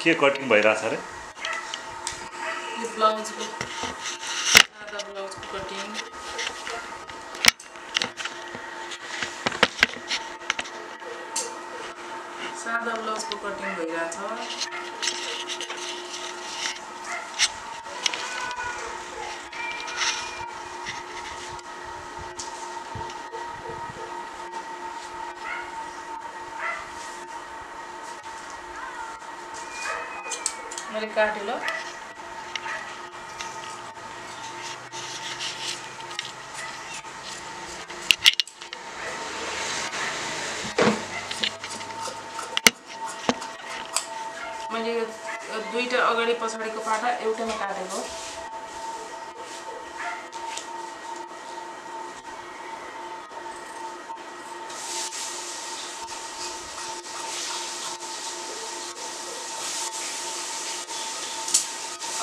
के कटिङ भइराछ रे यो ब्लाउजको आधा ब्लाउजको कटिङ सादा ब्लाउजको कटिङ भइराछ मैले काटे ल मैले दुईटा अगाडि पछाडिको पाटा एउटैमा काटेको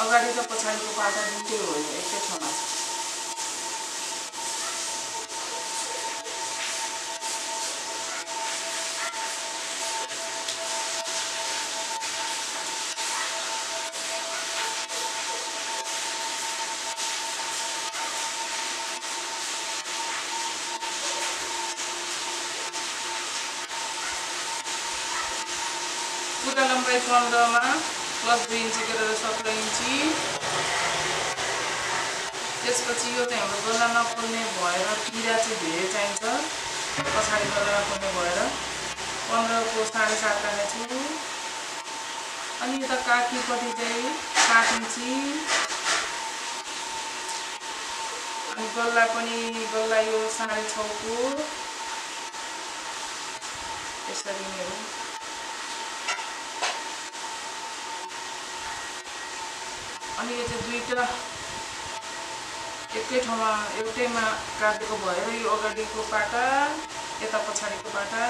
अगाडि र पछाडिको पाटा दुईटै हो एकै ठाउँमा छ खुट्टा लम्बाइ 15 मा प्लस 2 इन्ची गरेर 17 इन्ची त्यसपछि यो चाहिँ हाम्रो गल्ला नखोल्ने भएर टिरा चाहिँ धेरै चाहिन्छ पछाडि गल्ला नखोल्ने भएर 15 को 7.5 राखेछु अनि यता काखीपट्टि चाहिँ 7 इन्ची अनि गल्ला पनि गल्ला यो 6.5 को यसरी नै हो अनि यो चाहिँ दुईटा एकै ठाउँमा एउटैमा काटेको भएर यो अगाडिको पाटा यता पछाडिको पाटा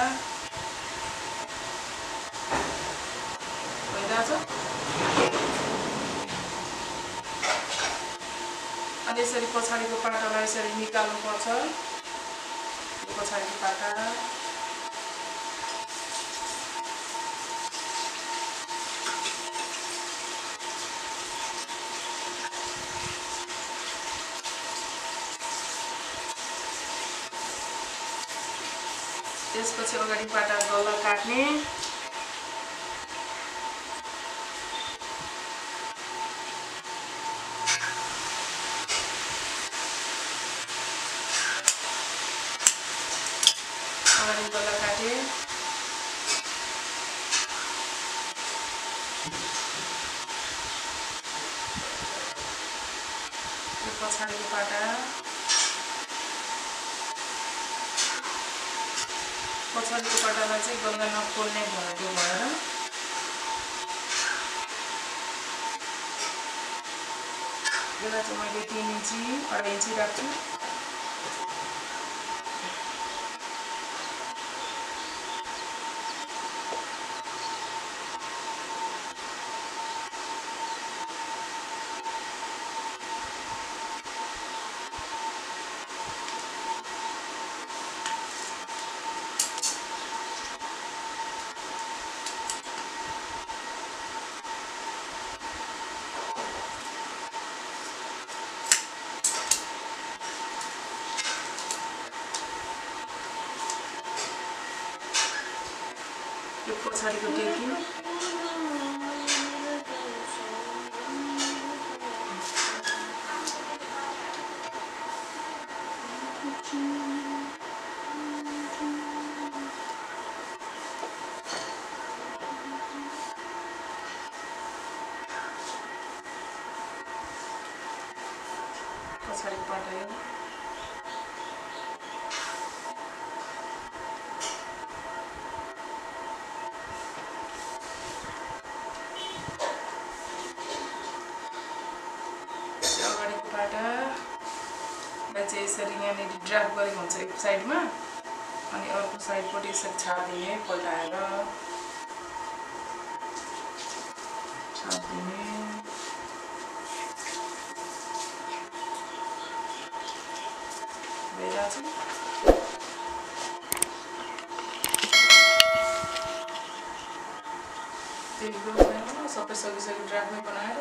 भइरहेछ अनि यसरी पछाडिको पाटालाई यसरी निकाल्नुपर्छ पछाडिको पाटा त्यसपछि अगाडि पाटा गल्ला काट्ने अगाडि गल्ला काटे पछाडिको पाटा पछाडिको पाटालाई चाहिँ गल्ला नखोल्ने भएको भएर यसलाई चाहिँ मैले 3 इन्ची 2.5 इन्ची राख्छु यो पछाडिको टेकी पछाडिको पाटा यो चाहिँ यसरी यहाँनिर ड्राप गरेको हुन्छ एक साइडमा अनि अर्को साइडपट्टि यसरी छाडिदिने पल्टाएर छाडिदिने भइरहेछ त्यही सबै सकिसक्यो ड्राफ्टमै बनाएर